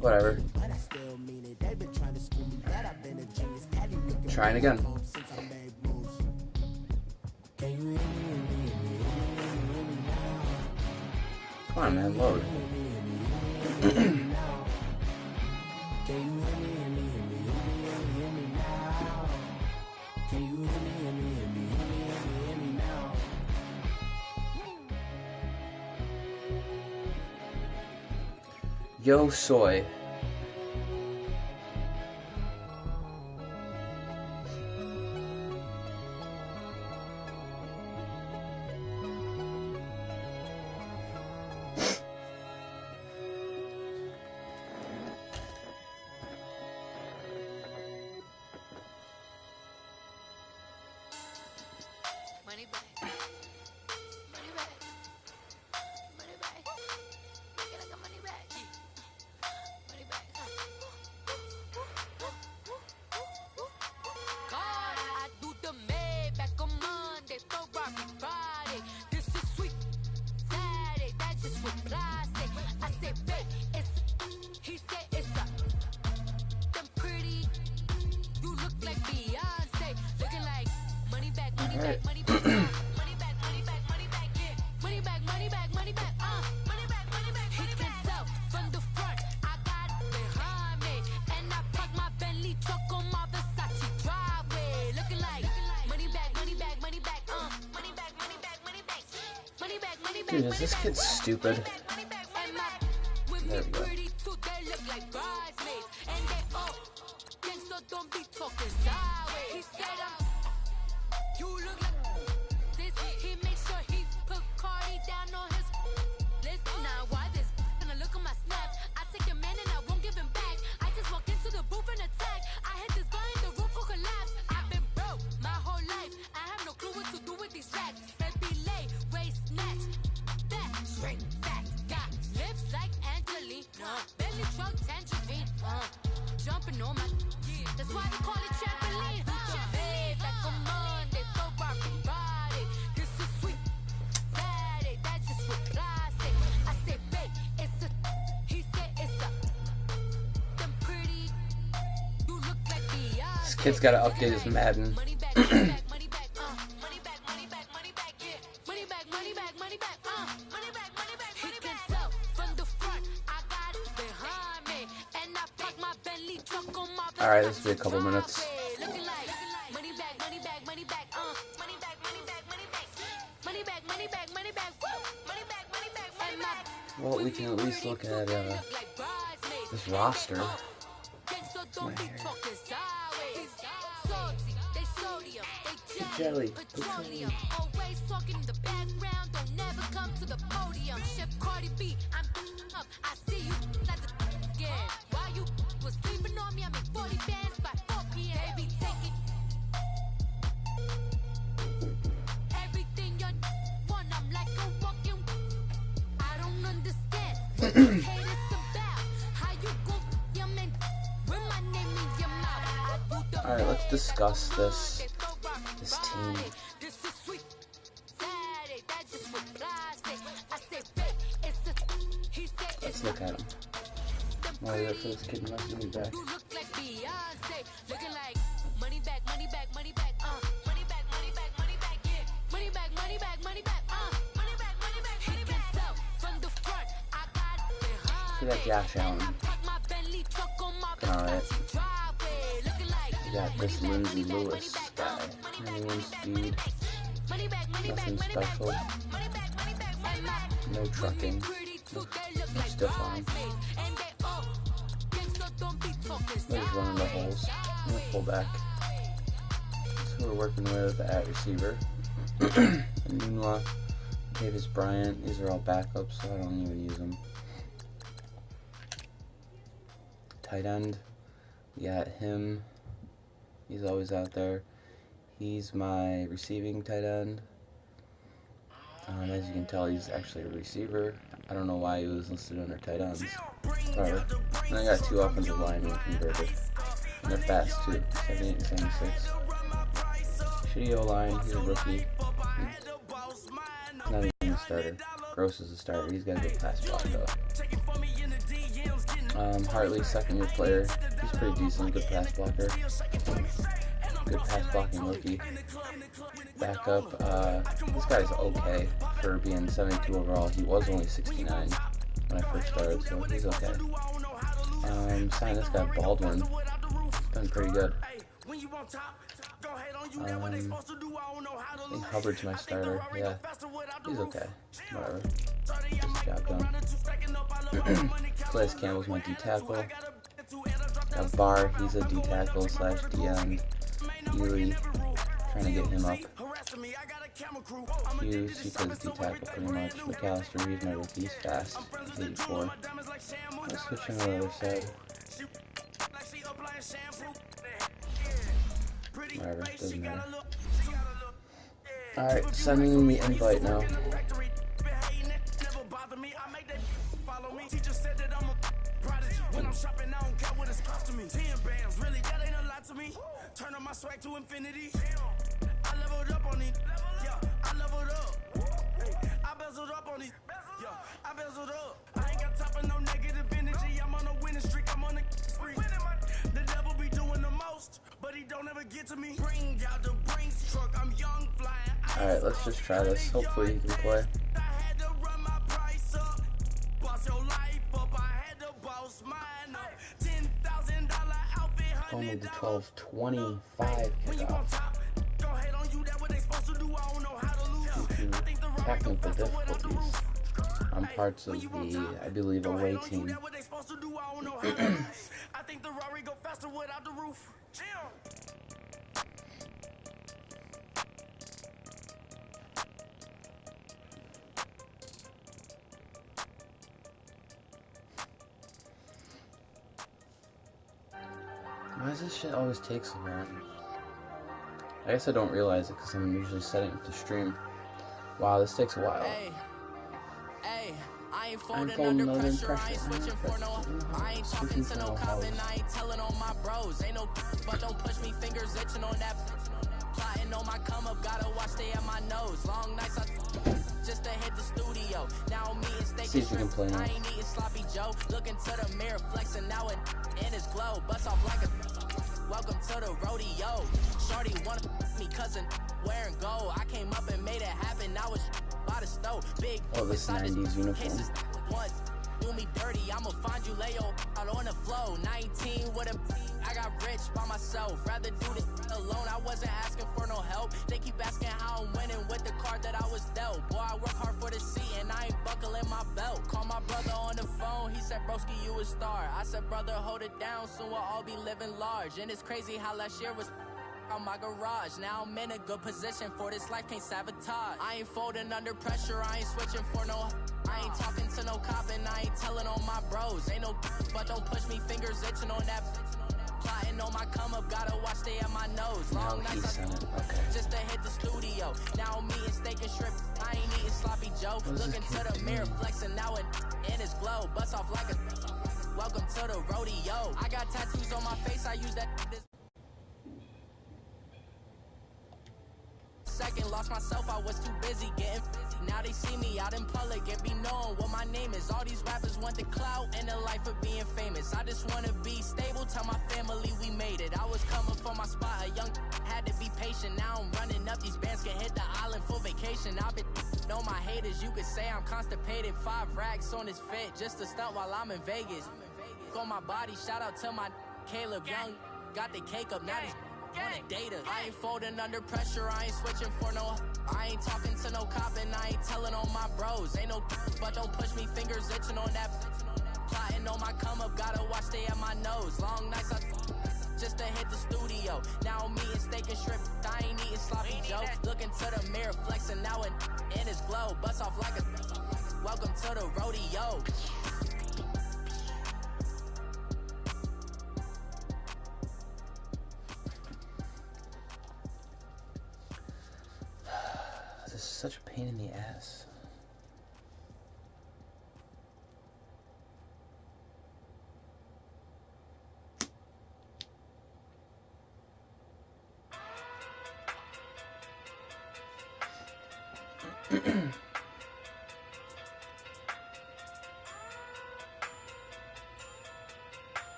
Whatever. Trying again. Come on, man, load. Yo soy. Dude, is this kid stupid? There we go. Kid's gotta update his Madden. Alright, this will be a couple minutes. Well, we can at least look at this roster. My hair. Jelly. Petroleum. Always talking in the background, don't never come to the podium. Chef Cardi B, I'm up. I see you at the again. While you was sleeping on me, I make 40 bands by 4 p.m. Baby, take it. Everything you want, I'm like a walking. I don't understand. Hate is about how you go your man with my name in your mouth. Alright, let's discuss this team. Let's look at him. Why are for this kid must be back? See that Josh Allen. Alright. You got this Lindsay Lewis guy. 91 speed. Nothing special. No trucking. Still fine. They're just running the holes. I'm gonna pull back. So we're working with at receiver. Nunwa, Davis Bryant. These are all backups, so I don't even use them. Tight end. We got him. He's always out there. He's my receiving tight end. As you can tell, he's actually a receiver. I don't know why he was listed under tight ends. Whatever. And I got 2 offensive linemen converted. And they're fast too. 78 and 76. Shitty O-line. He's a rookie. Not even a starter. Gross is a starter. He's got a good pass block though. Hartley, second-year player. He's pretty decent. Good pass blocker. Good pass blocking rookie. Backup. This guy's okay for being 72 overall. He was only 69 when I first started, so he's okay. Signed this guy Baldwin. He's been pretty good. I think Hubbard's my starter. Yeah, he's okay. Whatever. Gets the job done. Calais Campbell's my D-tackle. Barr, he's a D-tackle slash D-end. Healy, trying to get him up. Hughes, he plays D-tackle pretty much. McAllister, he's my rookie. He's fast. He's 84. Let's switch him to the other side. Whatever, doesn't matter. Alright, sending the invite now. When I'm shopping, I don't care what it's costing me. 10 bands, really, that ain't a lot to me. Turn on my swag to infinity. I leveled up on it. Yeah, I leveled up. Hey, I bezeled up on it. Yeah, I bezeled up. I ain't got time for no negative energy. I'm on a winning streak. I'm on a spree. The devil be doing the most, but he don't ever get to me. Bring out the Brinks truck. I'm young flying. Alright, let's just try this. Hopefully he can play. I had to run my price up. Boss your life up. I had to boss mine up. $10,000 outfit. Only the 12-25 kickoff. Due to technical difficulties on parts of the, I believe, away team. I think the Rari go faster without the roof. Why does this shit always take so long? I guess I don't realize it because I'm usually setting up the stream. Wow, this takes a while. I ain't folding under pressure, I ain't switching for no. I ain't talking to no cop and I ain't telling on my bros. Ain't no but don't push me, fingers itching on that. Plotting on my come up, gotta watch stay at my nose. Long nights I just to hit the studio. Now me and steak See if you can play now. I ain't eating sloppy Joe. Looking to the mirror, flexing now and in his glow. Bust off like a welcome to the rodeo. Shorty wanted me cousin wearing gold. I came up and made it happen. Now it's by the stove. Big this 90s uniform. Do me dirty, I'ma find you lay out on the floor. 19 with a I got rich by myself. Rather do this alone. I wasn't asking for no help. They keep asking how I'm winning with the card that I was dealt. Boy, I work hard for the seat and I ain't buckling my belt. Call my brother on the phone. He said, broski, you a star. I said, brother, hold it down. Soon we'll all be living large. And it's crazy how last year was on my garage. Now I'm in a good position for this life, can't sabotage. I ain't folding under pressure, I ain't switching for no. I ain't talking to no cop and I ain't telling on my bros. Ain't no but don't push me, fingers itching on that. Plotting on my come up, gotta watch stay at my nose. Long nights just to hit the studio. Now I'm eating steak and shrimp, I ain't eating sloppy Joe. Looking to the mirror, flexing now and in his glow. Bust off like a welcome to the rodeo. I got tattoos on my face, I use that second, lost myself, I was too busy getting busy. Now they see me out in public and be knowing what my name is. All these rappers want the clout and the life of being famous. I just wanna be stable, tell my family we made it. I was coming for my spot, a young had to be patient. Now I'm running up, these bands can hit the island for vacation. I've been know my haters, you could say I'm constipated. 5 racks on his fit, just to stunt while I'm in Vegas. On my body, shout out to my Caleb Young, got the cake up, now these on the data. I ain't folding under pressure, I ain't switching for no. I ain't talking to no cop and I ain't telling on my bros. Ain't no but don't push me, fingers itching on that. Plotting on my come up, gotta watch stay at my nose. Long nights I just to hit the studio. Now I'm eating steak and shrimp, I ain't eating sloppy Joe. Looking to the mirror, flexing now and in his glow. Bust off like a welcome to the rodeo. This is such a pain in the ass.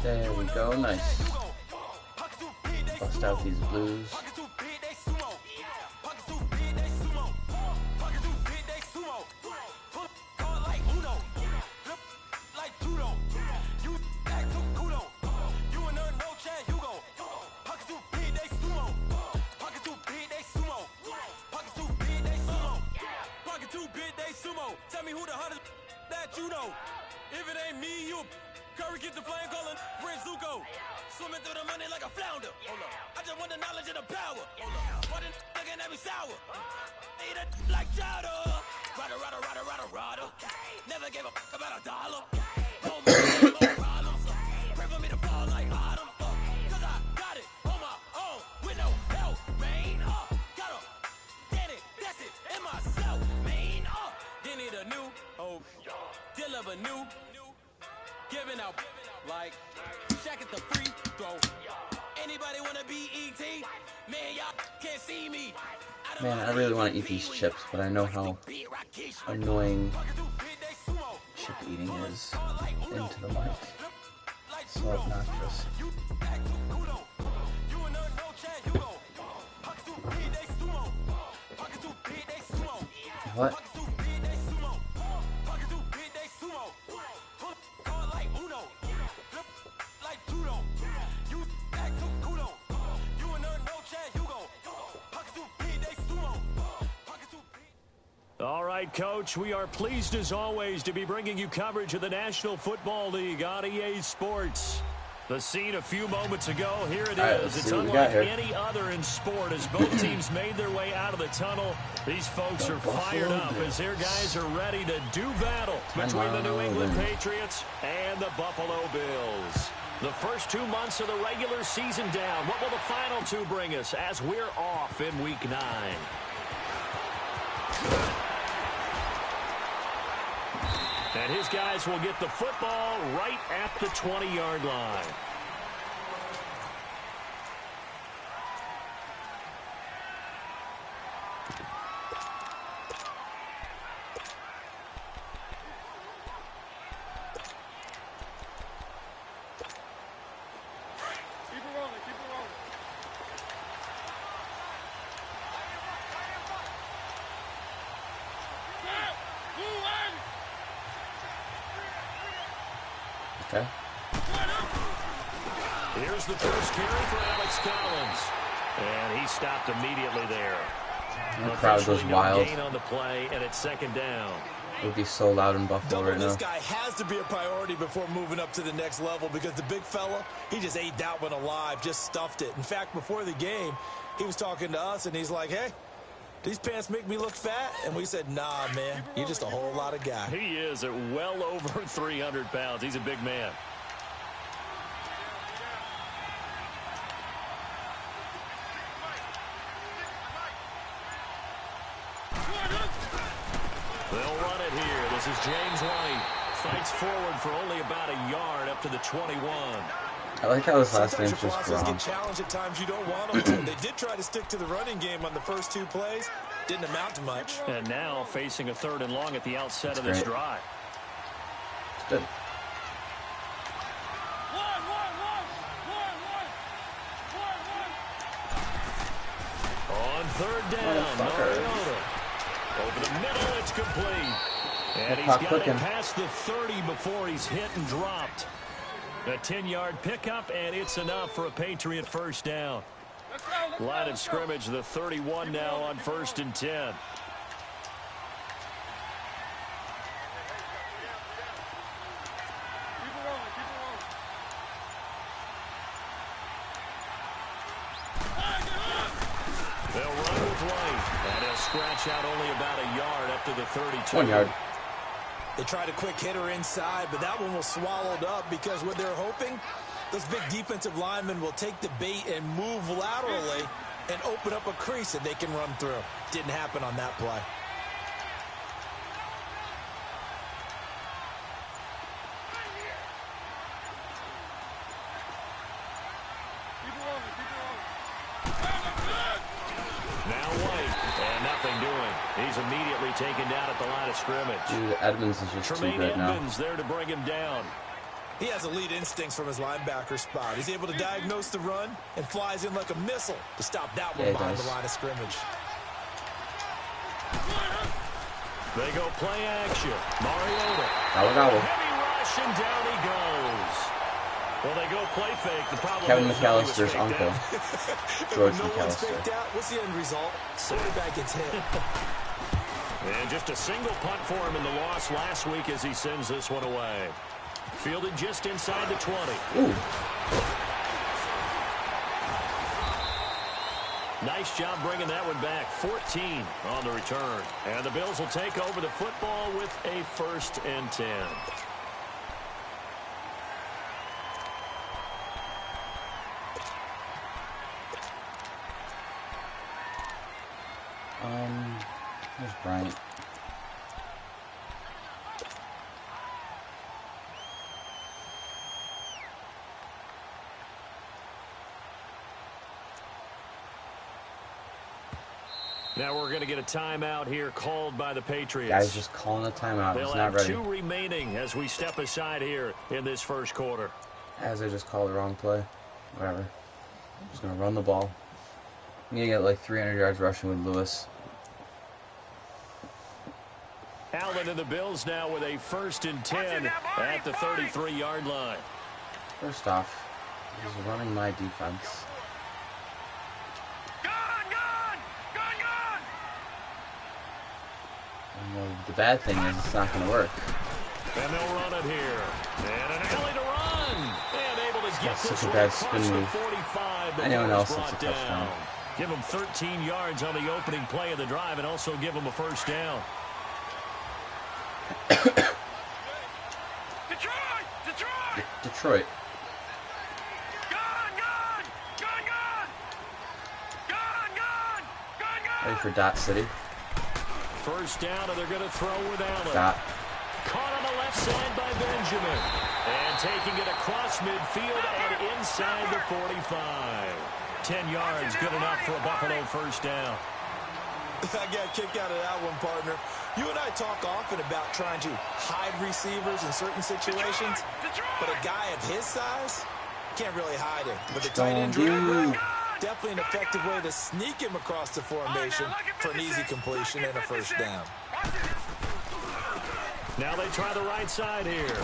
There we go, nice. Bust out these blues. Tell me who the hottest that you know. If it ain't me, you Curry get the flame calling Prince Zuko. Swimming through the money like a flounder. Hold up. I just want the knowledge and the power. Hold up. Why the looking at me sour? Eat it like chowder. Rada. Never gave a fuck about a dollar. No more problems. Pray for me to fall like autumn. Cause I got it on my own with no help, man. Gotta get it, that's it, in myself, man. Then need a new hope. Deal of a new. Giving out like Shaq at the free throw. Anybody wanna be ET? Man, y'all can't see me. Man, I really want to eat these chips, but I know how annoying chip eating is into the mic. So obnoxious. What? All right, Coach, we are pleased as always to be bringing you coverage of the National Football League on EA Sports. The scene a few moments ago, here it is. It's unlike any other in sport as both teams made their way out of the tunnel. These folks are fired up as their guys are ready to do battle between the New England Patriots and the Buffalo Bills. The first 2 months of the regular season down. What will the final two bring us as we're off in Week 9? And his guys will get the football right at the 20-yard line. Okay. Here's the first carry for Alex Collins. And he stopped immediately there. The crowd goes wild. Gain on the play, and it's second down. It would be so loud in Buffalo right now. This guy has to be a priority before moving up to the next level because the big fella, he just ate that one alive, just stuffed it. In fact, before the game, he was talking to us, and he's like, hey, these pants make me look fat? And we said, nah, man, you're just a whole lot of guy. He is at well over 300 pounds. He's a big man. They'll run it here. This is James White. Fights forward for only about a yard up to the 21. I like how his last name's just Sometimes Gronk. get challenged at times you don't want them to. They did try to stick to the running game on the first 2 plays. Didn't amount to much. And now facing a 3rd and long at the outset of this drive. It's good. On 3rd down, Mariota. Over the middle, it's complete. And he's got it past the 30 before he's hit and dropped. A 10-yard pickup, and it's enough for a Patriot first down. Line of scrimmage, the 31 now on 1st and 10. They'll run with White, and he'll scratch out only about a yard up to the 32. 1 yard. They tried a quick hitter inside, but that one was swallowed up because what they're hoping, those big defensive linemen will take the bait and move laterally and open up a crease that they can run through. Didn't happen on that play. He's immediately taken down at the line of scrimmage. Dude, Edmonds is just too good now. Edmonds there to bring him down. He has elite instincts from his linebacker spot. He's able to diagnose the run and flies in like a missile to stop that one behind the line of scrimmage. They go play action. Mariota. Heavy rush, and down he goes. Well, they go play fake. The problem Kevin is McAllister's uncle. George McAllister. What's the end result? Quarterback gets hit. And just a single punt for him in the loss last week as he sends this one away. Fielded just inside the 20. Ooh. Nice job bringing that one back. 14 on the return. And the Bills will take over the football with a 1st and 10. There's Bryant. Now we're going to get a timeout here called by the Patriots. Guy's just calling a timeout. He's not ready. They'll have 2 remaining as we step aside here in this first quarter. As I just called the wrong play. Whatever. I'm just going to run the ball. I'm going to get like 300 yards rushing with Lewis. Allen and the Bills now with a 1st and 10 at the 33-yard line. First off, he's running my defense. The bad thing is it's not going to work. And they'll run it here. And an alley to run. And able to get such this a one bad across spin the move. 45. Anyone else Brought it's a touchdown. down. Give them 13 yards on the opening play of the drive and also give them a 1st down. Detroit. Ready for Dot City. 1st down, and they're going to throw with Allen. Dot. Caught on the left side by Benjamin. And taking it across midfield and inside the 45. 10 yards, good enough for a Buffalo 1st down. I got a kick out of that one, partner. You and I talk often about trying to hide receivers in certain situations, but a guy of his size can't really hide him. But the tight end definitely an effective way to sneak him across the formation for an easy completion and a 1st down. Now they try the right side here.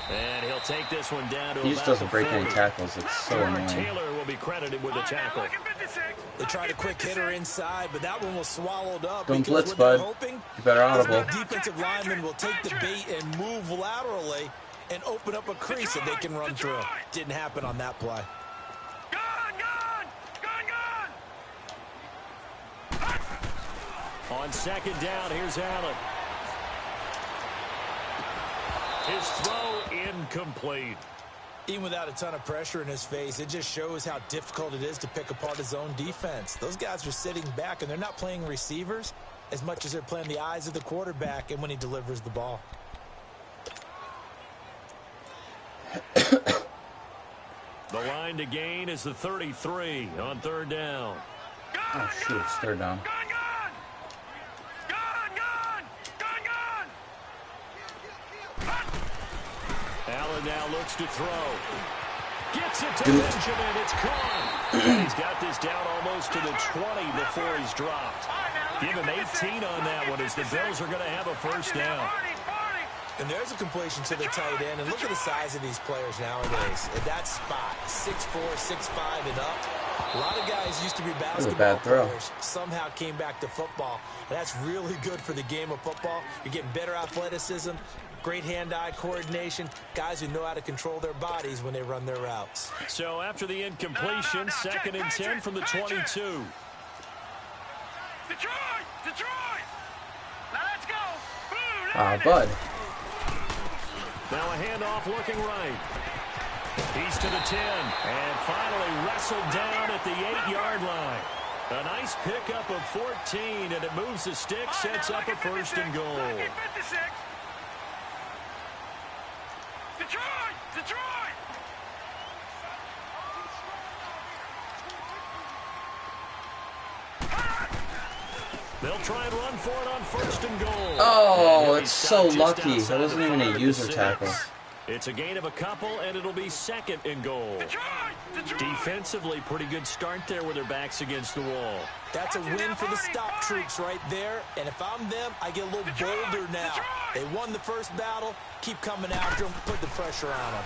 And he'll take this one down to he just doesn't break any tackles. It's so annoying. Taylor will be credited with the tackle. They tried a quick hitter inside, but that one was swallowed up. Don't blitz, bud. You better audible. Defensive lineman will take the bait and move laterally and open up a crease that they can run through. Didn't happen on that play. On 2nd down, here's Allen. His throw incomplete. Even without a ton of pressure in his face, it just shows how difficult it is to pick apart his own defense. Those guys are sitting back, and they're not playing receivers as much as they're playing the eyes of the quarterback and when he delivers the ball. The line to gain is the 33 on 3rd down. Oh, shoot, it's 3rd down. Allen now looks to throw. Gets it to Benjamin. It's caught. And he's got this down almost to the 20 before he's dropped. Give him 18 on that one as the Bills are going to have a 1st down. And there's a completion to the tight end. And look at the size of these players nowadays. At that spot, 6'4", 6'5", and up. A lot of guys used to be basketball players. Somehow came back to football. And that's really good for the game of football. You're getting better athleticism, great hand-eye coordination, guys who know how to control their bodies when they run their routes. So after the incompletion, 2nd and 10 from the 22. Detroit! Detroit! Now let's go! Bud. Now a handoff looking right. He's to the 10 and finally wrestled down at the 8-yard line. A nice pickup of 14, and it moves the stick, sets up a 1st and goal. Detroit! Detroit! They'll try and run for it on 1st and goal. Oh, it's so lucky. That wasn't even a user tackle. It's a gain of a couple, and it'll be 2nd and goal. Defensively, pretty good start there with their backs against the wall. That's a win for the stop troops right there. And if I'm them, I get a little bolder now. They won the first battle. Keep coming after them. Put the pressure on them.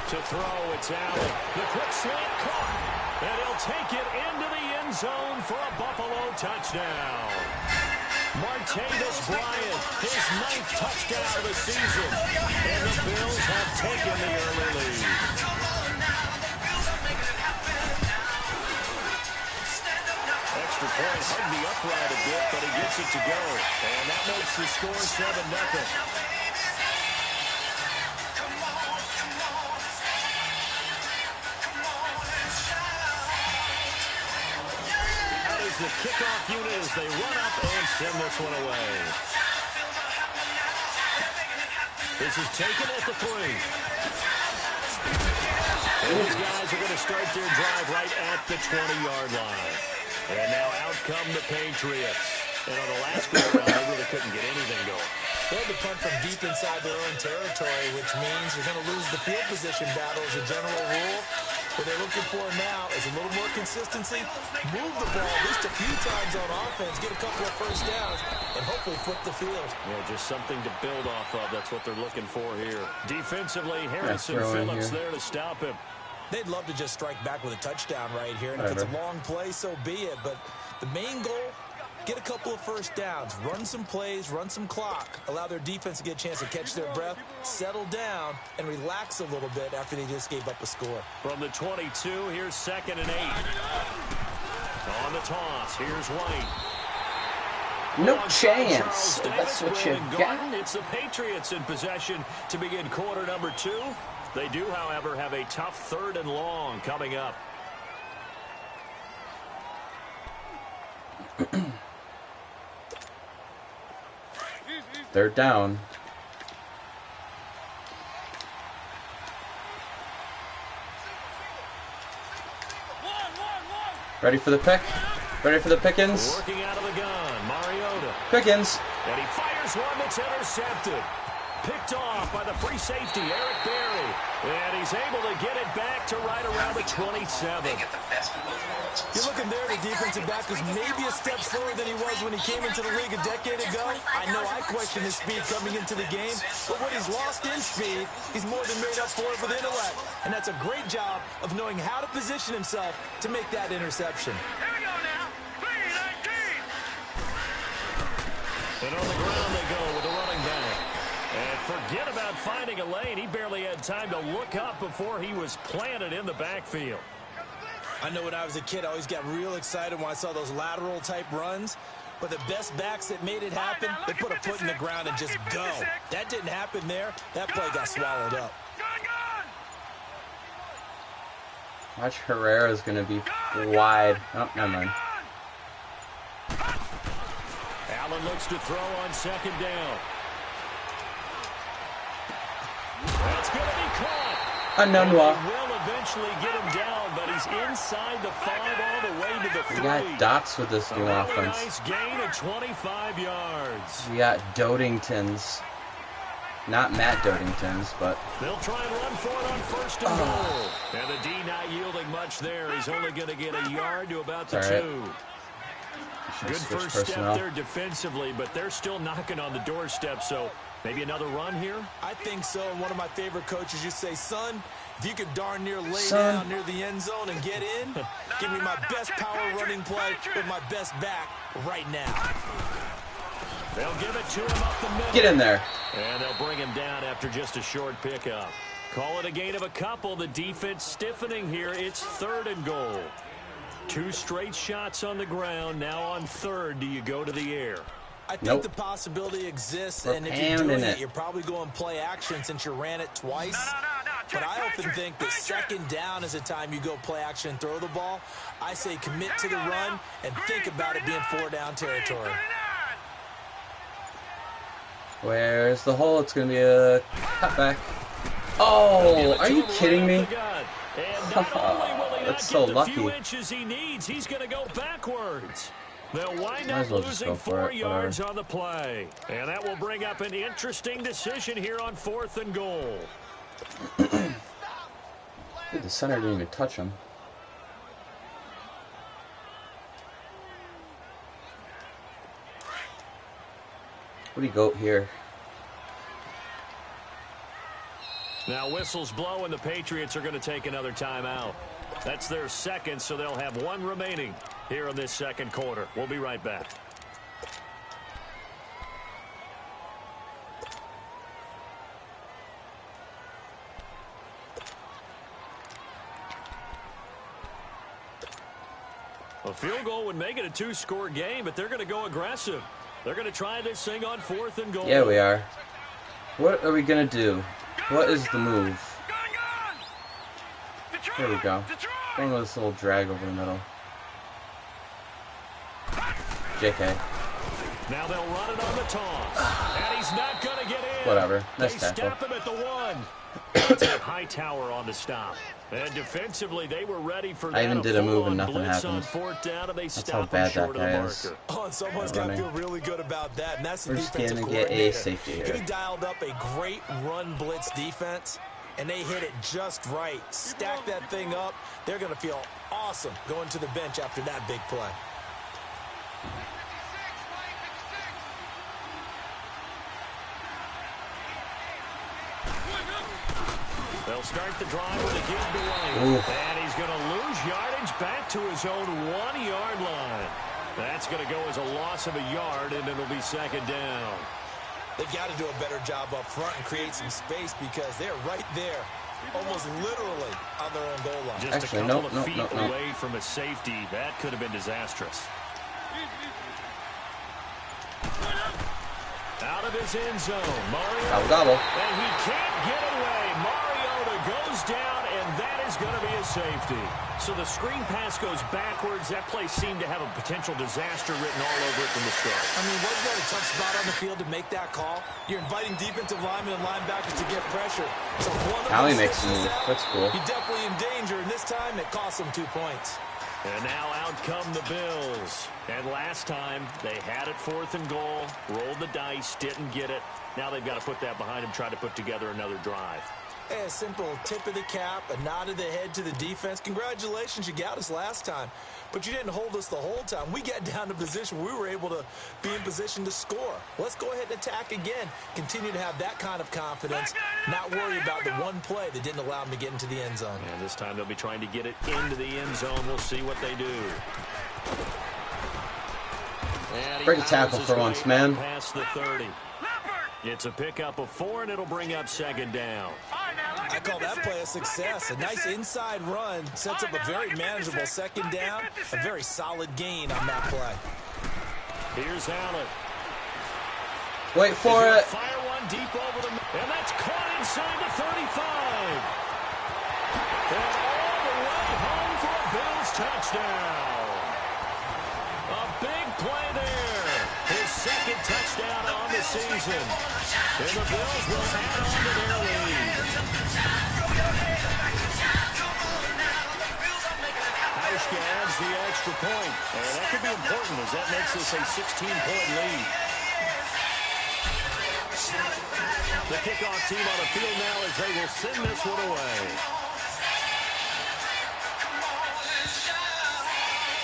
To throw, it's Allen. The quick slant caught. And he'll take it into the end zone for a Buffalo touchdown. Martavis Bryant, his 9th touchdown of the season. And the Bills have taken the early lead. Extra point, hugged the upright a bit, but he gets it to go. And that makes the score 7-0. The kickoff unit as they run up and send this one away. This is taken at the 3. And these guys are going to start their drive right at the 20-yard line. And now out come the Patriots. And on the last go-around, they really couldn't get anything going. They had to punt from deep inside their own territory, which means you're going to lose the field position battle as a general rule. What they're looking for now is a little more consistency, move the ball at least a few times on offense, get a couple of first downs, and hopefully flip the field. Yeah, just something to build off of. That's what they're looking for here. Defensively, Harrison Phillips there to stop him. They'd love to just strike back with a touchdown right here, and if it's a long play, so be it. But the main goal, get a couple of first downs, run some plays, run some clock, allow their defense to get a chance to catch their breath, settle down, and relax a little bit after they just gave up a score. From the 22, here's 2nd and 8. On the toss, here's White. No chance. That's what you got. It's the Patriots in possession to begin quarter number 2. They do, however, have a tough 3rd and long coming up. Third down. Ready for the pick? Ready for the Pickens? Working out of the gun, Mariota. Pickens. And he fires one that's intercepted. Picked off by the free safety, Eric Berry. And he's able to get it back to right around the 27. You're looking there, the defensive back is maybe a step slower than he was when he came into the league a decade ago. I know I questioned his speed coming into the game, but what he's lost in speed, he's more than made up for it with intellect. And that's a great job of knowing how to position himself to make that interception. Here we go now. 3-19. And on the ground they go with the running back. And forget about finding a lane. He barely had time to look up before he was planted in the backfield. I know when I was a kid, I always got real excited when I saw those lateral type runs. But the best backs that made it happen, they put a foot in the ground and just go. That didn't happen there. That play got swallowed up. Watch Herrera's going to be wide. Oh, never mind. Allen looks to throw on 2nd down. That's going to be caught. Anunwa. He will eventually get him down, but he's inside the 5 all the way to the 3. We got dots with this new offense. Nice gain of 25 yards. We got Dodingtons. Not Matt Dodingtons, but... They'll try and run for it on 1st and goal. And the D not yielding much there. He's only going to get a yard to about the 2. Good first step there defensively, but they're still knocking on the doorstep, so maybe another run here? I think so, and one of my favorite coaches used to say, son, if you could darn near lay down near the end zone and get in, give me my best power running play with my best back right now. They'll give it to him up the middle. Get in there. And they'll bring him down after just a short pickup. Call it a gain of a couple. The defense stiffening here. It's 3rd and goal. 2 straight shots on the ground. Now on 3rd, do you go to the air? I think the possibility exists, and if you're doing it, you're probably going play action since you ran it twice. But I often think that 2nd down is the time you go play action and throw the ball. I say commit to the run and think about it being 4-down territory. Where's the hole? It's going to be a cutback. Oh, are you kidding me? That's so lucky. Inches he needs, he's going to go backwards. They'll wind up losing 4 yards on the play. And that will bring up an interesting decision here on 4th and goal. The center didn't even touch him. What do you go here? Now whistles blow and the Patriots are going to take another timeout. That's their second, so they'll have one remaining here in this second quarter. We'll be right back. A field goal would make it a 2-score game, but they're going to go aggressive. They're going to try this thing on 4th and goal. Yeah, we are. What are we going to do? What is the move? There we go. Going with this little drag over the middle. JK. Now they'll run it on the toss. And he's not going to get in. Whatever. Nice tackle. They stop him at the 1. It's a high tower on the stop. And defensively, they were ready for that. I even did a move and nothing happened. That's how bad that guy is. Oh, and someone's got to feel really good about that. And that's the defensive defensive coordinator. Get a coordinator. safety here. He dialed up a great run blitz defense, and they hit it just right. Stack that thing up. They're going to feel awesome going to the bench after that big play. They'll start the drive with a give delay. And he's going to lose yardage back to his own 1-yard line. That's going to go as a loss of a yard, and it'll be second down. They've got to do a better job up front and create some space because they're right there, almost literally on their own goal line. Just a couple of feet away from a safety. That could have been disastrous. Out of his end zone, Mario. And he can't get away. Mariota goes down, and that is going to be a safety. So the screen pass goes backwards. That play seemed to have a potential disaster written all over it from the start. I mean, wasn't that a tough spot on the field to make that call? You're inviting defensive linemen and linebackers to get pressure. So how he makes the move. That's cool. You're definitely in danger, and this time it cost him 2 points. And now out come the Bills. And last time, they had it 4th and goal, rolled the dice, didn't get it. Now they've got to put that behind them, try to put together another drive. Hey, a simple tip of the cap, a nod of the head to the defense. Congratulations, you got us last time. But you didn't hold us the whole time. We got down to position where we were able to be in position to score. Let's go ahead and attack again. Continue to have that kind of confidence. Not worry about the one play that didn't allow them to get into the end zone. And this time they'll be trying to get it into the end zone. We'll see what they do. Great tackle for once, man. Past the 30. It's a pickup of 4, and it'll bring up second down. I call that play a success. A nice inside run sets up a very manageable second down. A very solid gain on that play. Here's Allen. Wait for it. Fire one deep over the middle. And that's caught inside the 35. And all the way home for a Bills touchdown. A big play there. His second touchdown on the season. And the Bills will add on to their lead. Hauschka adds the extra point. And that could be important as that makes this a 16-point lead. The kickoff team on the field now as they will send this one away.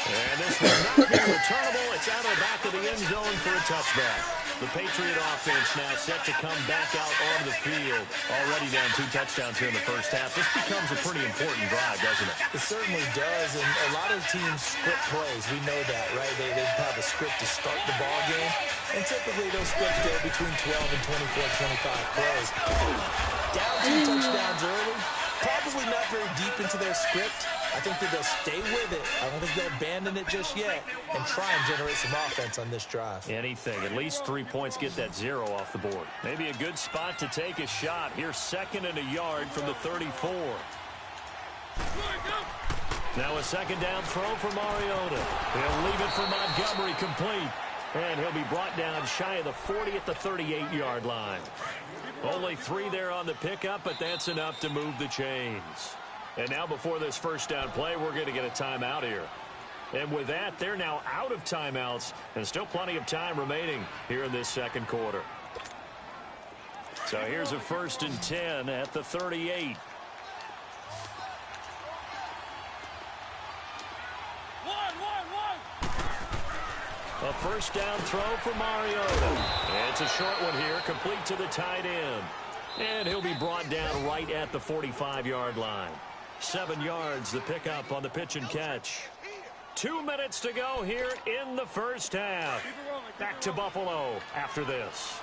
And this will not be returnable. It's out of the back of the end zone for a touchback. The Patriot offense now set to come back out onto the field. Already down 2 touchdowns here in the first half. This becomes a pretty important drive, doesn't it? It certainly does, and a lot of teams script plays. We know that, right? They have a script to start the ball game, and typically those scripts go between 12 and 24, 25 plays. Down 2 touchdowns early, probably not very deep into their script. I think that they'll stay with it. I don't think they'll abandon it just yet and try and generate some offense on this drive. Anything. At least 3 points get that 0 off the board. Maybe a good spot to take a shot. Here's 2nd and a yard from the 34. Now a second down throw for Mariota. He'll leave it for Montgomery complete. And he'll be brought down shy of the 40 at the 38-yard line. Only 3 there on the pickup, but that's enough to move the chains. And now before this first down play, we're going to get a timeout here. And with that, they're now out of timeouts, and still plenty of time remaining here in this second quarter. So here's a 1st and 10 at the 38. A first down throw for Mariota. It's a short one here, complete to the tight end. And he'll be brought down right at the 45-yard line. 7 yards, the pickup on the pitch and catch. 2 minutes to go here in the first half. Back to Buffalo after this.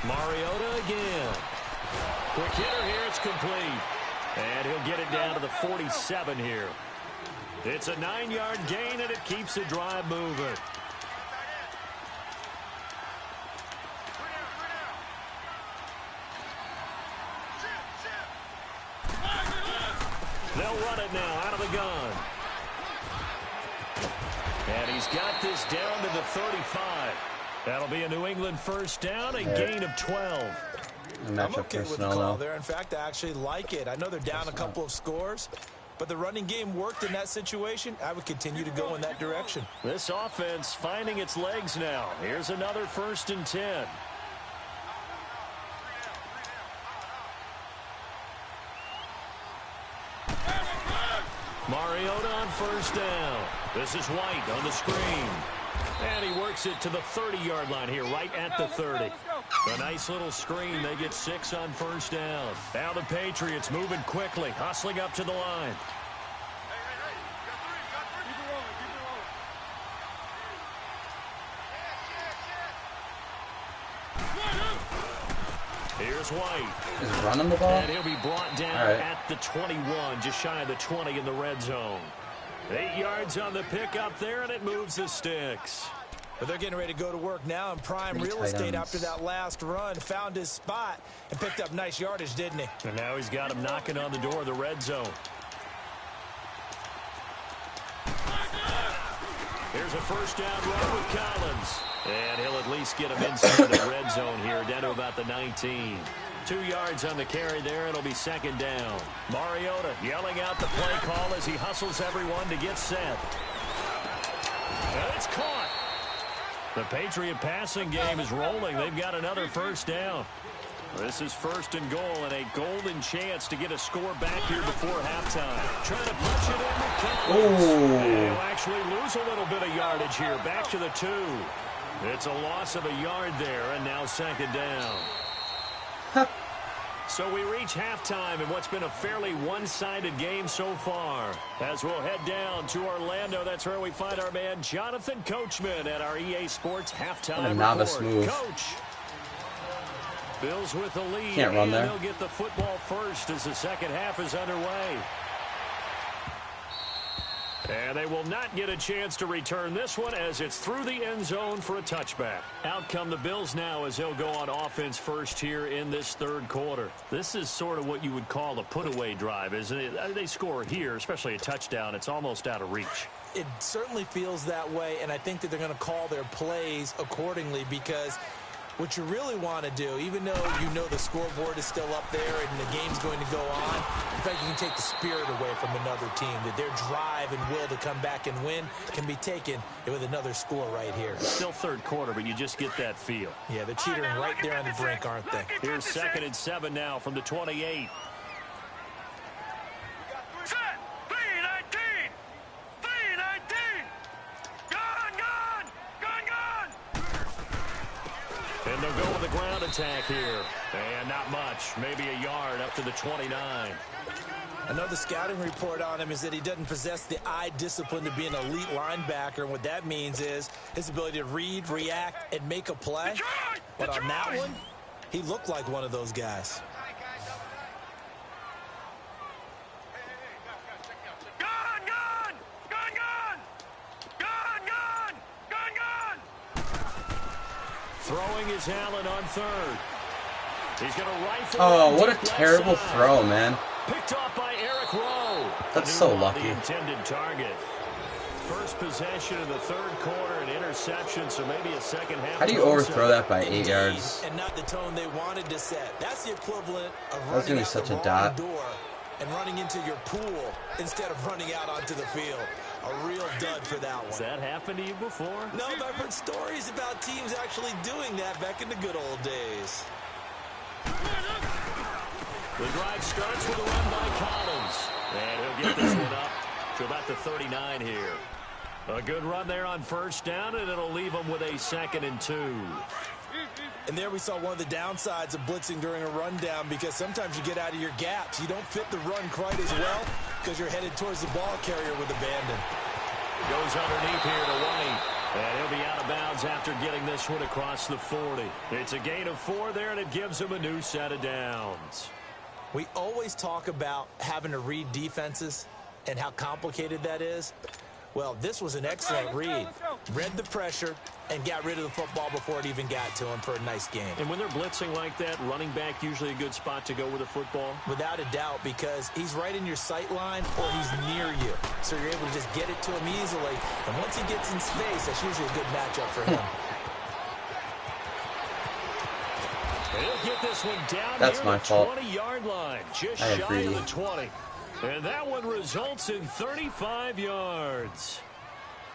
Mariota again. Quick hitter here, it's complete. And he'll get it down to the 47 here. It's a 9-yard gain, and it keeps the drive moving. They'll run it now out of the gun. And he's got this down to the 35. That'll be a New England first down, a gain of 12. I'm okay with the call there. In fact, I actually like it. I know they're down a couple of scores, but the running game worked in that situation. I would continue to go in that direction. This offense finding its legs now. Here's another 1st and 10. Mariota on first down. This is White on the screen. And he works it to the 30-yard line here, right at the 30. A nice little screen. They get 6 on first down. Now the Patriots moving quickly, hustling up to the line. Here's White. Is running the ball? And he'll be brought down at the 21, just shy of the 20 in the red zone. 8 yards on the pickup there, and it moves the sticks. But they're getting ready to go to work now in prime real estate after that last run. Found his spot and picked up nice yardage, didn't he? And now he's got him knocking on the door of the red zone. Here's a first down run with Collins. And he'll at least get him inside the red zone here, down to about the 19. 2 yards on the carry there. It'll be second down. Mariota yelling out the play call as he hustles everyone to get set. And it's caught. The Patriot passing game is rolling. They've got another first down. This is 1st and goal, and a golden chance to get a score back here before halftime. Trying to punch it in with Collins. They'll actually lose a little bit of yardage here. Back to the 2. It's a loss of a yard there, and now second down. So we reach halftime in what's been a fairly one-sided game so far. As we'll head down to Orlando, that's where we find our man Jonathan Coachman at our EA Sports halftime report. Move. Coach. Bills with the lead. Can't run there. They'll get the football first as the second half is underway. And they will not get a chance to return this one as it's through the end zone for a touchback. Out come the Bills now as they'll go on offense first here in this third quarter. This is sort of what you would call a put-away drive, isn't it? They score here, especially a touchdown. It's almost out of reach. It certainly feels that way, and I think that they're going to call their plays accordingly because what you really want to do, even though you know the scoreboard is still up there and the game's going to go on, in fact, you can take the spirit away from another team, that their drive and will to come back and win can be taken with another score right here. Still third quarter, but you just get that feel. Yeah, they're teetering right there on the brink, aren't they? Here's 2nd and 7 now from the 28. And they'll go with a ground attack here. And not much. Maybe a yard up to the 29. I know the scouting report on him is that he doesn't possess the eye discipline to be an elite linebacker. And what that means is his ability to read, react, and make a play. But on that one, he looked like one of those guys. Throwing is Allen on third. He's going to rifle. Oh, what a terrible throw, man. Picked off by Eric Rowe. That's so lucky. The intended target. first possession in the third quarter, an interception, so maybe a second half. How do you overthrow that by 8 yards? And not the tone they wanted to set. That's the equivalent of running out such the a dot. door and running into your pool instead of running out onto the field. A real dud for that one. Has that happened to you before? No, but I've heard stories about teams actually doing that back in the good old days. The drive starts with a run by Collins. And he'll get this one up to about the 39 here. A good run there on first down, and it'll leave them with a 2nd and 2. And there we saw one of the downsides of blitzing during a rundown, because sometimes you get out of your gaps. You don't fit the run quite as well because you're headed towards the ball carrier with abandon. Goes underneath here to White. And he'll be out of bounds after getting this one across the 40. It's a gain of 4 there, and it gives him a new set of downs. We always talk about having to read defenses and how complicated that is. Well, this was an excellent read. Read the pressure and got rid of the football before it even got to him for a nice game. And when they're blitzing like that, running back usually a good spot to go with the football? Without a doubt, because he's right in your sight line or he's near you. So you're able to just get it to him easily. And once he gets in space, that's usually a good matchup for him. He'll get this one down That's near my the fault. 20-yard line, just I shy agree. of the 20. And that one results in 35 yards.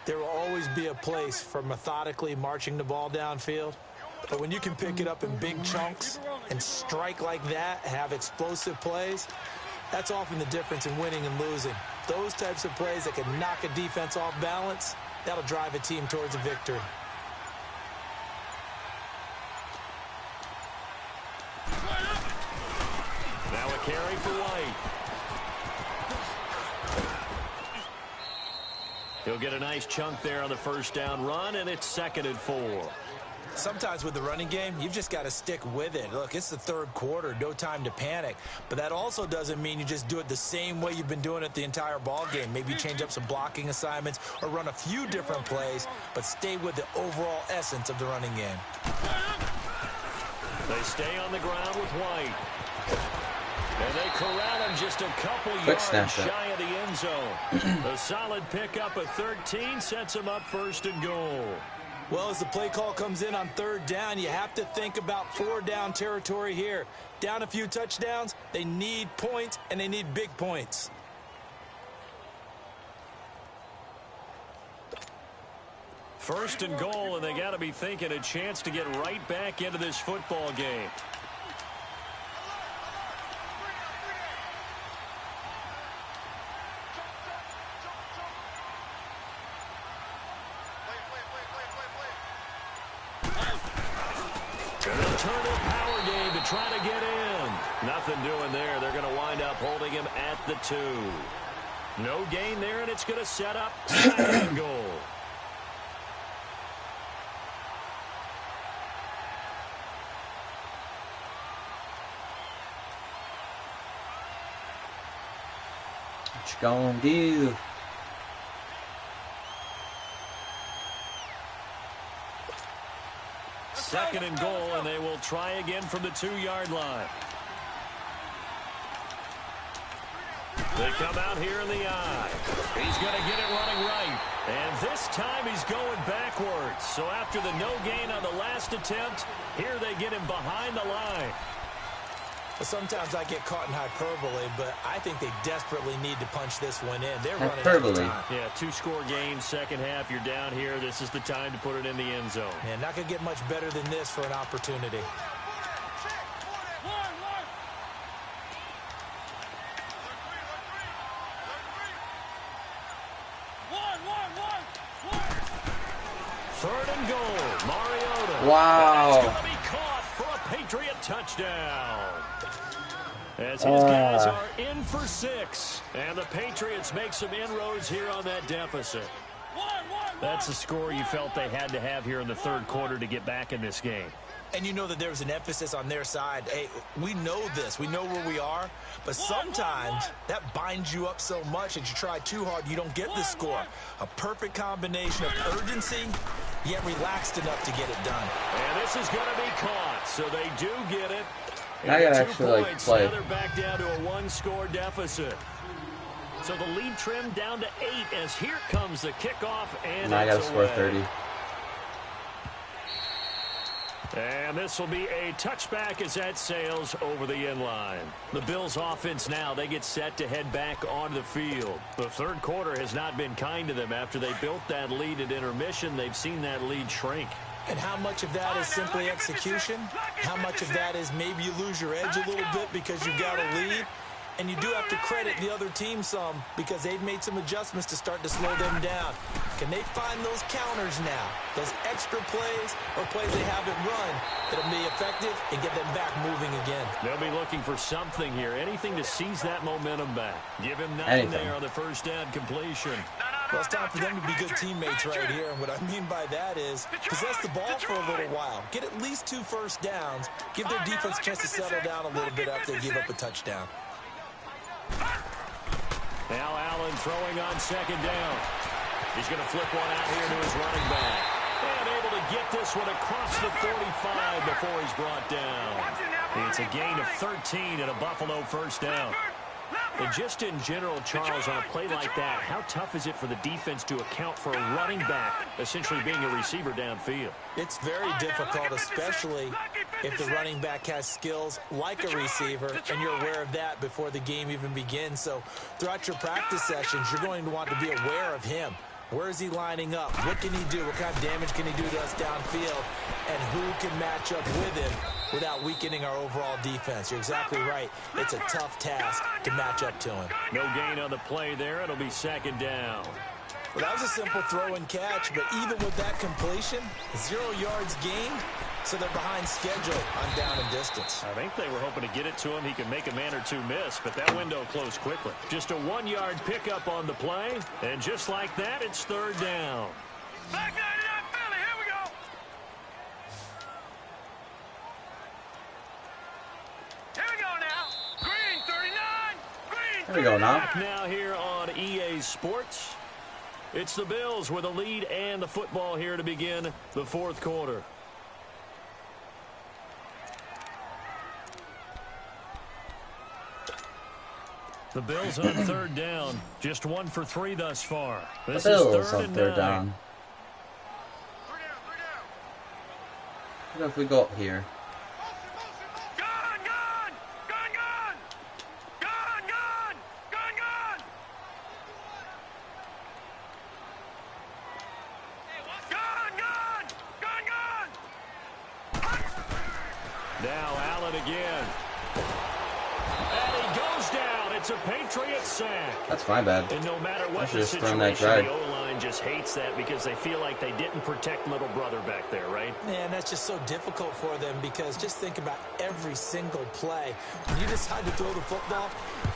There will always be a place for methodically marching the ball downfield. But when you can pick it up in big chunks and strike like that, have explosive plays, that's often the difference in winning and losing. Those types of plays that can knock a defense off balance, that'll drive a team towards a victory. Now a carry for White. He'll get a nice chunk there on the first down run, and it's 2nd and 4. Sometimes with the running game, you've just got to stick with it. Look, it's the third quarter, no time to panic. But that also doesn't mean you just do it the same way you've been doing it the entire ball game. Maybe change up some blocking assignments or run a few different plays, but stay with the overall essence of the running game. They stay on the ground with White. And they corral him just a couple yards shy of the end zone. A solid pickup of 13 sets him up 1st and goal. Well, as the play call comes in on 3rd down, you have to think about 4-down territory here. Down a few touchdowns, they need points, and they need big points. First and goal, and they got to be thinking a chance to get right back into this football game. Trying to get in. Nothing doing there. They're going to wind up holding him at the 2. No gain there, and it's going to set up 2nd and goal. What you gonna do? Second and goal, and they will try again from the 2-yard line. They come out here in the eye. He's going to get it running right. And this time he's going backwards. So after the no gain on the last attempt, here they get him behind the line. Well, sometimes I get caught in hyperbole, but I think they desperately need to punch this one in. They're running out of time. Yeah, 2-score game, second half. You're down here. This is the time to put it in the end zone. Man, not going to get much better than this for an opportunity. Third and goal, Mariota. Wow. That's going to be caught for a Patriot touchdown. As his guys are in for 6. And the Patriots make some inroads here on that deficit. That's the score you felt they had to have here in the third quarter to get back in this game. And you know that there's an emphasis on their side. Hey, we know this. We know where we are. But sometimes that binds you up so much that you try too hard, you don't get the score. A perfect combination of urgency, yet relaxed enough to get it done. And this is going to be caught. So they do get it. I gotta actually like play. Now they're back down to a 1-score deficit. So the lead trimmed down to 8 as here comes the kickoff, and now I got to score 30. And this will be a touchback as that sails over the end line. The Bills offense now, they get set to head back onto the field. The third quarter has not been kind to them. After they built that lead at intermission, they've seen that lead shrink. And how much of that is simply execution? How much of that is maybe you lose your edge a little bit because you've got a lead? And you do have to credit the other team some because they've made some adjustments to start to slow them down. Can they find those counters now, those extra plays or plays they haven't run that'll be effective and get them back moving again? They'll be looking for something here, anything to seize that momentum back. Give him 9 there on the first down completion. Well, it's time for them to be good teammates right here. And what I mean by that is possess the ball for a little while. Get at least 2 first downs. Give their defense a chance to settle down a little bit after they give up a touchdown. Now Allen throwing on second down. He's going to flip one out here to his running back. And able to get this one across the 45 before he's brought down. It's a gain of 13 and a Buffalo first down. And just in general, Charles, on a play like that, how tough is it for the defense to account for a running back essentially being a receiver downfield? It's very difficult, especially if the running back has skills like a receiver, and you're aware of that before the game even begins. So throughout your practice sessions, you're going to want to be aware of him. Where is he lining up? What can he do? What kind of damage can he do to us downfield? And who can match up with him without weakening our overall defense? You're exactly right. It's a tough task to match up to him. No gain on the play there. It'll be second down. Well, that was a simple throw and catch, but even with that completion, 0 yards gained, so they're behind schedule on down and distance. I think they were hoping to get it to him. He could make a man or two miss, but that window closed quickly. Just a 1-yard pickup on the play, and just like that, it's third down. Back 99 Philly, here we go. Here we go now. Green 39. Green 39. There we go now. Back now here on EA Sports. It's the Bills with a lead and the football here to begin the fourth quarter. The Bills on third down. Just 1 for 3 thus far. This is third and 9. What have we got here? Now Allen again. And he goes down. It's a Patriots sack. That's my bad. And no matter what the just situation, that the O-line just hates that because they feel like they didn't protect little brother back there, right? Man, that's just so difficult for them because just think about every single play. When you decide to throw the football,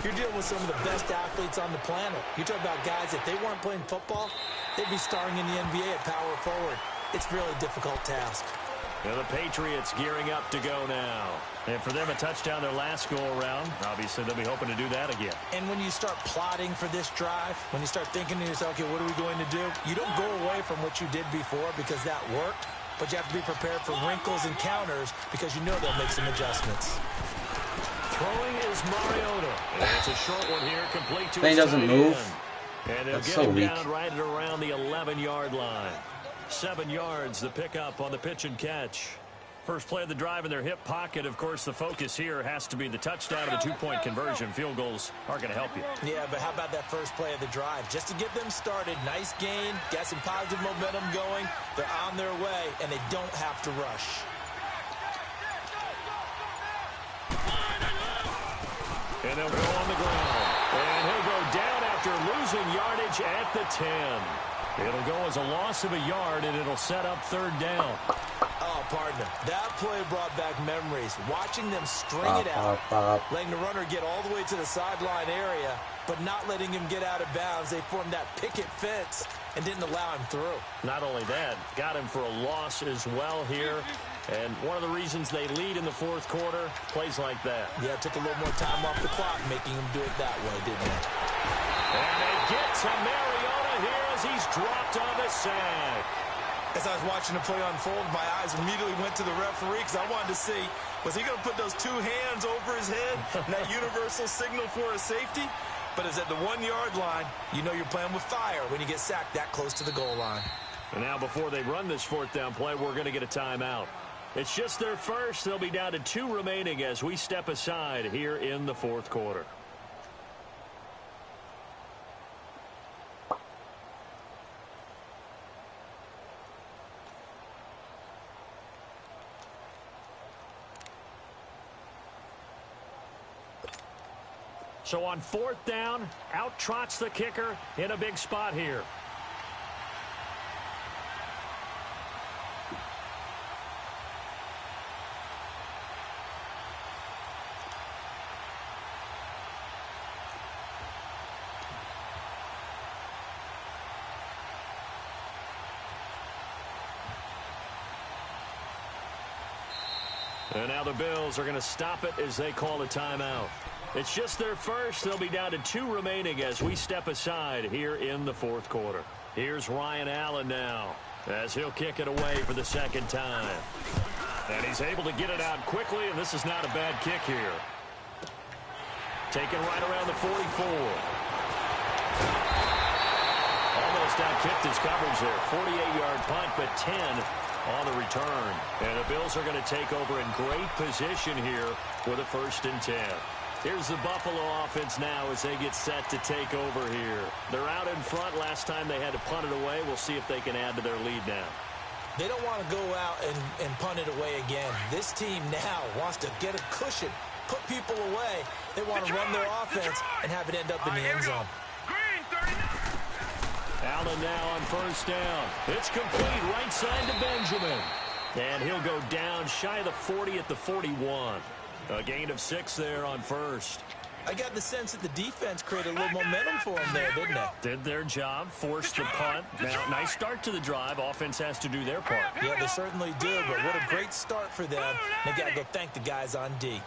you're dealing with some of the best athletes on the planet. You talk about guys, if they weren't playing football, they'd be starring in the NBA at power forward. It's a really difficult task. Now the Patriots gearing up to go now. And for them, a touchdown their last go-around. Obviously, they'll be hoping to do that again. And when you start plotting for this drive, when you start thinking to yourself, okay, what are we going to do? You don't go away from what you did before because that worked, but you have to be prepared for wrinkles and counters because you know they'll make some adjustments. Throwing is Mariota. And it's a short one here, complete to He his doesn't tight move. end. And they'll That's get so him weak. down right at around the 11-yard line. 7 yards, the pickup on the pitch and catch. First play of the drive in their hip pocket. Of course, the focus here has to be the touchdown and the 2-point conversion. Field goals aren't going to help you. Yeah, but how about that first play of the drive? Just to get them started, nice gain, got some positive momentum going. They're on their way, and they don't have to rush. And they'll go on the ground. And he'll go down after losing yardage at the 10. It'll go as a loss of a yard, and it'll set up third down. Oh, pardon him. That play brought back memories. Watching them string it out, letting the runner get all the way to the sideline area, but not letting him get out of bounds. They formed that picket fence and didn't allow him through. Not only that, got him for a loss as well here. And one of the reasons they lead in the fourth quarter, plays like that. Yeah, it took a little more time off the clock, making him do it that way, didn't it? And they get to Mariota here as he's dropped on the sack. As I was watching the play unfold, my eyes immediately went to the referee because I wanted to see, was he going to put those two hands over his head and that universal signal for a safety? But it's at the 1-yard line. You know you're playing with fire when you get sacked that close to the goal line. And now before they run this 4th down play, we're going to get a timeout. It's just their first. They'll be down to 2 remaining as we step aside here in the 4th quarter. So on 4th down, out trots the kicker in a big spot here. And now the Bills are going to stop it as they call a timeout. It's just their first. They'll be down to 2 remaining as we step aside here in the 4th quarter. Here's Ryan Allen now as he'll kick it away for the 2nd time. And he's able to get it out quickly, and this is not a bad kick here. Taken right around the 44. Almost out-kicked his coverage there. 48-yard punt, but 10 on the return. And the Bills are going to take over in great position here with a 1st and 10. Here's the Buffalo offense now as they get set to take over here. They're out in front. Last time they had to punt it away. We'll see if they can add to their lead now. They don't want to go out and punt it away again. This team now wants to get a cushion, put people away. They want to run their offense and have it end up in the end zone. Allen now on 1st down. It's complete right side to Benjamin. And he'll go down shy of the 40 at the 41. A gain of 6 there on 1st. I got the sense that the defense created a little momentum for them there, didn't they? Did their job, forced the punt. Now, nice start to the drive. Offense has to do their part. Yeah, they certainly do, but what a great start for them. They got to go thank the guys on D.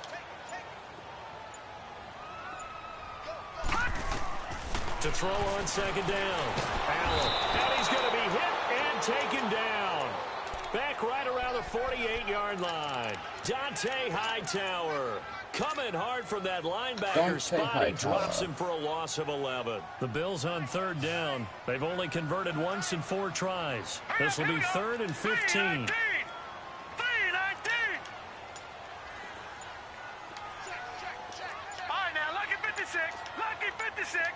To throw on 2nd down. Allen. And he's going to be hit and taken down. Back right around the 48-yard line. Dante Hightower coming hard from that linebacker spot. He drops him for a loss of 11. The Bills on 3rd down. They've only converted once in 4 tries. This will be 3rd and 15. 3-19. All right, now, lucky 56. Lucky 56.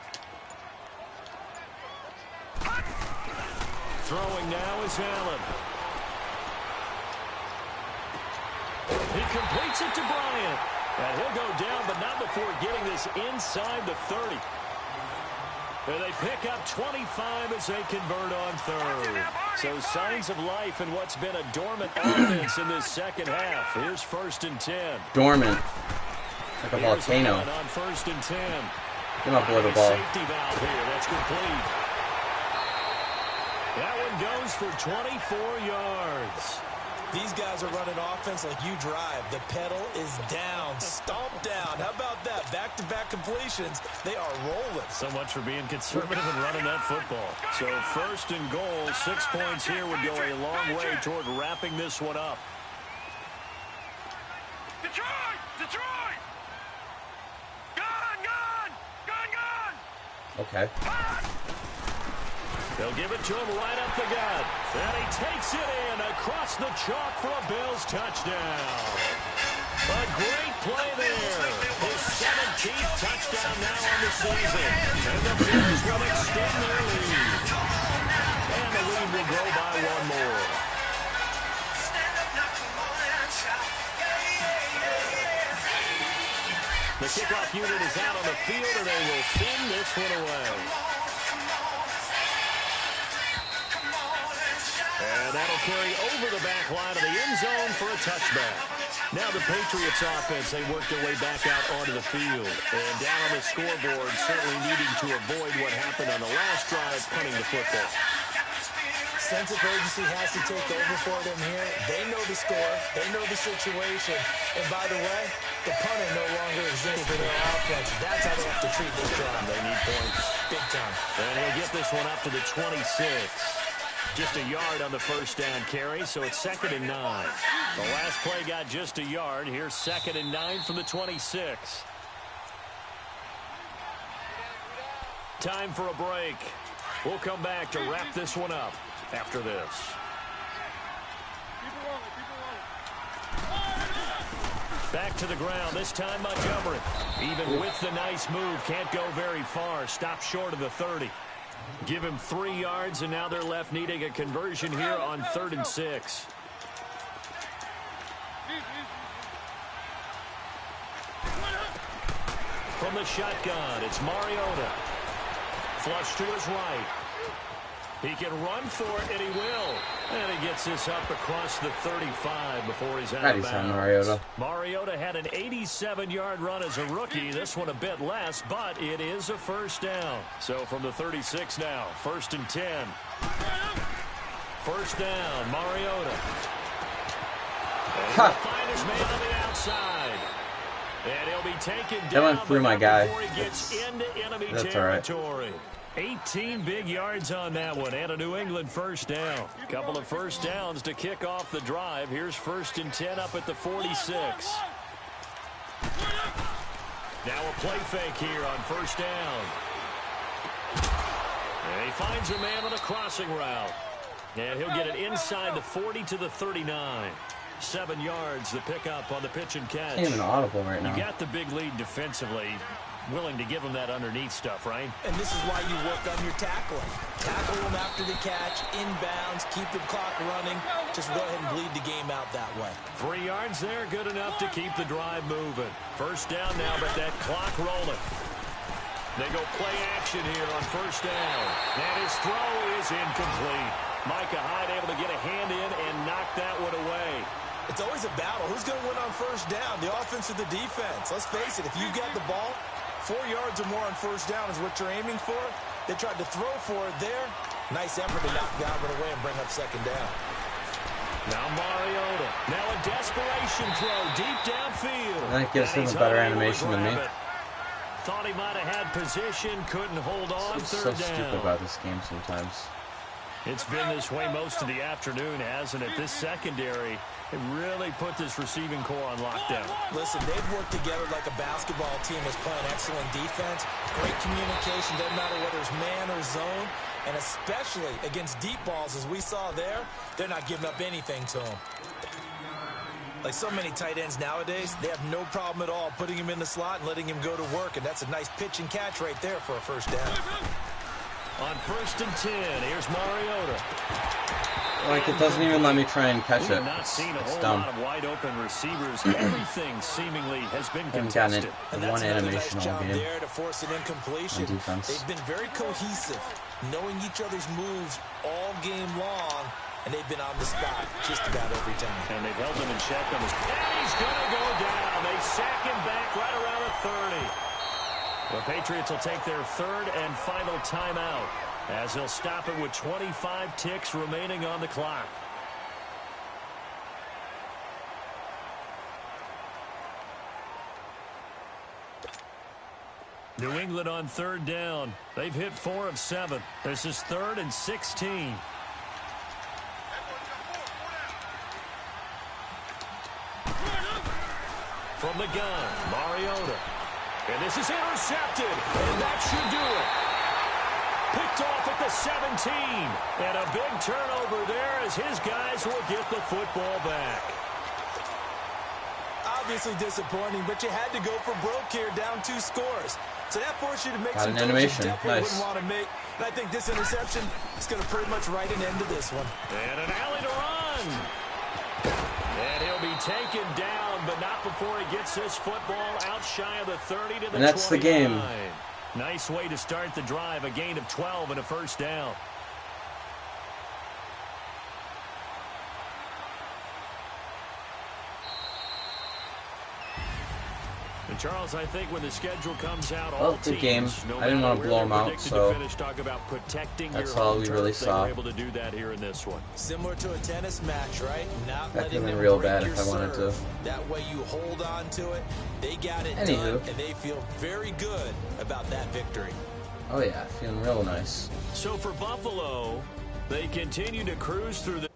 Throwing now is Allen. He completes it to Bryant. And he'll go down, but not before getting this inside the 30. And they pick up 25 as they convert on 3rd. So signs of life in what's been a dormant offense in this 2nd half. Here's 1st and 10. Dormant. Like a volcano. On 1st and 10. Come up with a ball. Safety valve here. That's complete. That one goes for 24 yards. These guys are running offense like you drive. The pedal is down, stomped down. How about that? Back-to-back completions. They are rolling. So much for being conservative and running that football. So 1st and goal, 6 points here would go a long way toward wrapping this one up. Detroit! Detroit! Gone! Okay. They'll give it to him right up the gut. And he takes it in across the chalk for a Bills touchdown. A great play there. His 17th touchdown now on the season. And the Bills will extend their lead. And the lead will grow by 1 more. The kickoff unit is out on the field, and they will send this one away. And that'll carry over the back line of the end zone for a touchback. Now the Patriots offense, they work their way back out onto the field. And down on the scoreboard, certainly needing to avoid what happened on the last drive, punting the football. Sense of urgency has to take over for them here. They know the score. They know the situation. And by the way, the punter no longer exists for their offense. That's how they have to treat this drive. They need points. Big time. And he'll get this one up to the 26. Just a yard on the first down carry, so it's 2nd and 9. The last play got just a yard. Here's 2nd and 9 from the 26. Time for a break. We'll come back to wrap this one up after this. Back to the ground, this time Montgomery. Even with the nice move, can't go very far. Stop short of the 30. Give him 3 yards, and now they're left needing a conversion here on 3rd and 6. From the shotgun, it's Mariota. Flush to his right. He can run for it, and he will. And he gets this up across the 35 before he's out of bounds. Mariota had an 87-yard run as a rookie. This one a bit less, but it is a first down. So from the 36 now, 1st and 10. First down, Mariota. And he'll find his man on the outside. And he'll be taken down. That went through my guy. Before he gets into enemy That's all right. territory. 18 big yards on that one, and a New England first down. Couple of first downs to kick off the drive. Here's 1st and 10 up at the 46. Now a play fake here on first down. And he finds a man on a crossing route. And he'll get it inside the 40 to the 39. 7 yards the pickup on the pitch and catch. Ain't even audible right now. You got the big lead defensively. Willing to give him that underneath stuff, right? And this is why you work on your tackling. Tackle them after the catch, inbounds, keep the clock running. Just go ahead and bleed the game out that way. 3 yards there, good enough to keep the drive moving. First down now, but that clock rolling. They go play action here on first down. And his throw is incomplete. Micah Hyde able to get a hand in and knock that one away. It's always a battle. Who's going to win on first down, the offense or the defense? Let's face it, if you've got the ball, 4 yards or more on first down is what you're aiming for. They tried to throw for it there. Nice effort to knock Godwin away and bring up 2nd down. Now Mariota. Now a desperation throw deep downfield. That gives him a better animation than me. Thought he might have had position, couldn't hold on. It's third so down. stupid about this game sometimes. It's been this way most of the afternoon, hasn't it? This secondary, it really put this receiving core on lockdown. Listen, they've worked together like a basketball team that's playing excellent defense. Great communication, doesn't matter whether it's man or zone. And especially against deep balls, as we saw there, they're not giving up anything to them. Like so many tight ends nowadays, they have no problem at all putting him in the slot and letting him go to work. And that's a nice pitch and catch right there for a first down. On 1st and 10, here's Mariota. Like, it doesn't even let me try and catch it. Not seen a whole dumb. lot of wide open receivers. Everything seemingly has been Haven't gotten contested. it in one animation all game. There to force an incompletion. On defense. They've been very cohesive, knowing each other's moves all game long, and they've been on the spot just about every time. And they've held him in check on his. And he's going to go down. They sack him back right around the 30. The Patriots will take their 3rd and final timeout as they'll stop it with 25 ticks remaining on the clock. New England on 3rd down. They've hit 4 of 7. This is 3rd and 16. From the gun, Mariota. And this is intercepted, and that should do it. Picked off at the 17, and a big turnover there as his guys will get the football back. Obviously disappointing, but you had to go for broke here, down 2 scores. So that forced you to make Got some an throws animation. you definitely Nice. wouldn't want to make. And I think this interception is going to pretty much write an end to this one. And an alley to run. And he'll be taken down, but not before he gets this football out shy of the 30 to the 29. And that's the game. Nice way to start the drive, a gain of 12 and a first down. And Charles, I think when the schedule comes out, all good game. teams, no I didn't want to matter blow where them they're out, predicted so to finish, talk about protecting that's your all home we turf. really They saw. were able to do that here in this one. Similar to a tennis match, right? Not That could letting have been them real break bad your if I wanted serve. to. That way you hold on to it. They got it Anywho. done, and they feel very good about that victory. Oh yeah, feeling real nice. So for Buffalo, They continue to cruise through the...